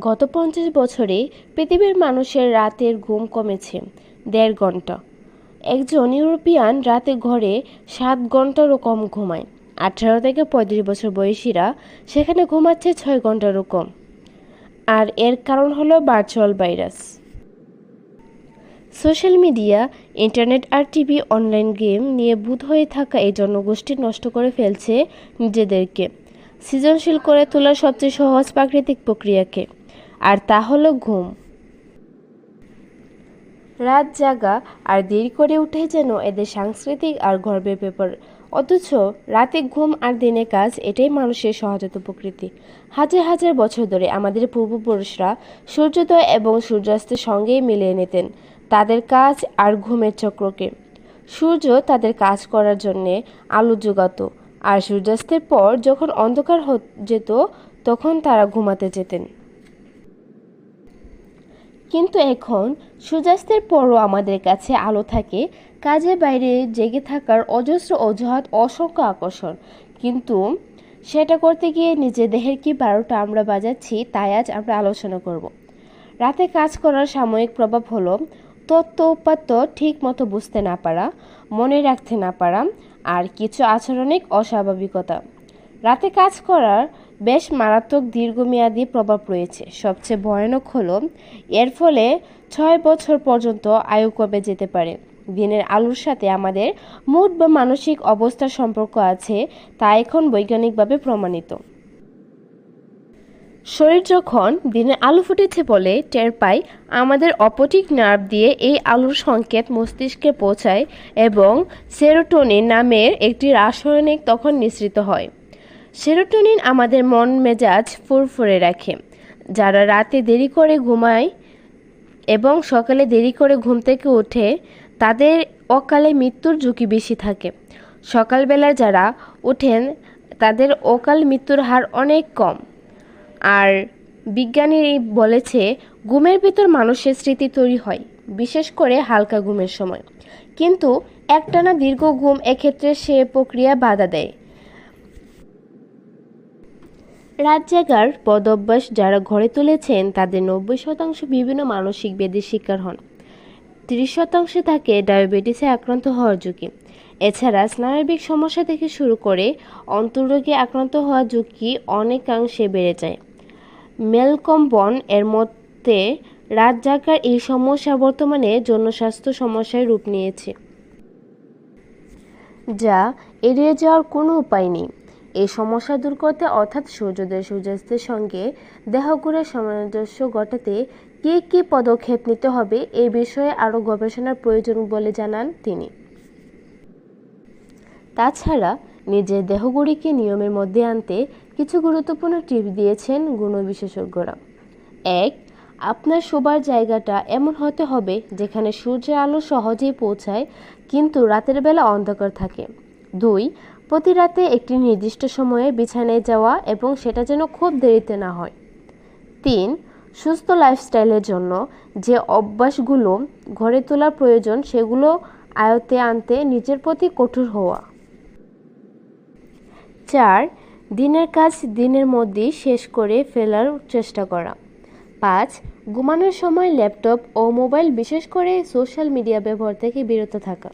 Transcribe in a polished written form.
গত ৫০ বছরে পৃথিবীর মানুষের রাতের ঘুম কমেছে ১.৫ ঘন্টা। একজন ইউরোপিয়ান রাতে গড়ে ৭ ঘন্টারও কম ঘুমায়। ১৮ থেকে ৩৫ বছর বয়সীরা সেখানে ঘুমাচ্ছে ৬ ঘন্টারও কম। আর এর কারণ হলো virtual virus, social media, internet আর টিভি, অনলাইন গেম নিয়ে ভূত হয়ে থাকা এই জনগোষ্ঠী নষ্ট করে ফেলছে নিজেদেরকে সৃজনশীল করে তোলার সবচেয়ে সহজ প্রাকৃতিক প্রক্রিয়াকে, আর তা হলো ঘুম। রাত জাগা আর দেরি করে উঠে যেন এদের সাংস্কৃতিক আর গর্বের ব্যাপার, অথচ রাতে ঘুম আর দিনে কাজ এটাই মানুষের সহজাত প্রকৃতি। হাজার হাজার বছর ধরে আমাদের পূর্বপুরুষরা সূর্যোদয় এবং সূর্যাস্তের সঙ্গেই মিলিয়ে নিতেন তাদের কাজ আর ঘুমের চক্রকে। সূর্য তাদের কাজ করার জন্যে আলো জোগাতো, আর সূর্যাস্তের পর যখন অন্ধকার যেত তখন তারা ঘুমাতে যেতেন। কিন্তু এখন সূর্যাস্তের পরও আমাদের কাছে আলো থাকে, কাজের বাইরে জেগে থাকার অজস্র অজুহাত, অসংখ্য আকর্ষণ, কিন্তু সেটা করতে গিয়ে নিজের দেহের কি ১২টা আমরা বাজাচ্ছি তাই আজ আমরা আলোচনা করব। রাতে কাজ করার সাময়িক প্রভাব হলো তত্ত্ব উপাত্ত ঠিক মতো বুঝতে না পারা, মনে রাখতে না পারা, আর কিছু আচরণিক অস্বাভাবিকতা। রাতে কাজ করার বেশ মারাত্মক দীর্ঘমেয়াদী প্রভাব রয়েছে। সবচেয়ে ভয়ানক হলো এর ফলে ৬ বছর পর্যন্ত আয়ু কমে যেতে পারে। দিনের আলোর সাথে আমাদের মুড বা মানসিক অবস্থার সম্পর্ক আছে, তা এখন বৈজ্ঞানিকভাবে প্রমাণিত। শরীর যখন দিনের আলো ফুটেছে বলে টের পায়, আমাদের অপটিক নার্ভ দিয়ে এই আলোর সংকেত মস্তিষ্কে পৌঁছায় এবং সেরোটোনিন নামের একটি রাসায়নিক তখন নিঃসৃত হয়। সেরোটোনিন আমাদের মন মেজাজ ফুরফুরে রাখে। যারা রাতে দেরি করে ঘুমায় এবং সকালে দেরি করে ঘুম থেকে ওঠে তাদের অকালে মৃত্যুর ঝুঁকি বেশি থাকে। সকালবেলা যারা ওঠেন তাদের অকাল মৃত্যুর হার অনেক কম। আর বিজ্ঞানী বলেছে ঘুমের ভিতর মানুষের স্মৃতি তৈরি হয়, বিশেষ করে হালকা ঘুমের সময়। কিন্তু একটানা দীর্ঘ ঘুম এক্ষেত্রে সে প্রক্রিয়া বাধা দেয়। রাত জাগার বদ অভ্যাস যারা গড়ে তুলেছেন তাদের ৯০% বিভিন্ন মানসিক ব্যাধির শিকার হন। ৩০% থাকে ডায়াবেটিসে আক্রান্ত হওয়ার ঝুঁকি। এছাড়া স্নায়বিক সমস্যা থেকে শুরু করে অন্তর্রোগে আক্রান্ত হওয়ার ঝুঁকি অনেকাংশে বেড়ে যায়। ম্যালকম বন এর মতে রাত জাগার এই সমস্যা বর্তমানে জনস্বাস্থ্য সমস্যায় রূপ নিয়েছে, যা এড়িয়ে যাওয়ার কোনো উপায় নেই। এই সমস্যা দূর করতে, অর্থাৎ সূর্যোদয় সূর্যাস্তের সঙ্গে দেহঘড়ির সামঞ্জস্য ঘটাতে কী কী পদক্ষেপ নিতে হবে এ বিষয়ে আরও গবেষণার প্রয়োজন বলে জানান তিনি। তাছাড়া নিজের দেহঘড়িকে নিয়মের মধ্যে আনতে কিছু গুরুত্বপূর্ণ টিপস দিয়েছেন গুণ বিশেষজ্ঞরা। ১. আপনার শোবার জায়গাটা এমন হতে হবে যেখানে সূর্যের আলো সহজেই পৌঁছায় কিন্তু রাতের বেলা অন্ধকার থাকে। ২. প্রতি রাতে একটি নির্দিষ্ট সময়ে বিছানায় যাওয়া এবং সেটা যেন খুব দেরিতে না হয়। ৩. সুস্থ লাইফস্টাইলের জন্য যে অভ্যাসগুলো গড়ে তোলা প্রয়োজন সেগুলো আয়ত্তে আনতে নিজের প্রতি কঠোর হওয়া। ৪. দিনের কাজ দিনের মধ্যেই শেষ করে ফেলার চেষ্টা করা। ৫. ঘুমানোর সময় ল্যাপটপ ও মোবাইল, বিশেষ করে সোশ্যাল মিডিয়া ব্যবহার থেকে বিরত থাকা।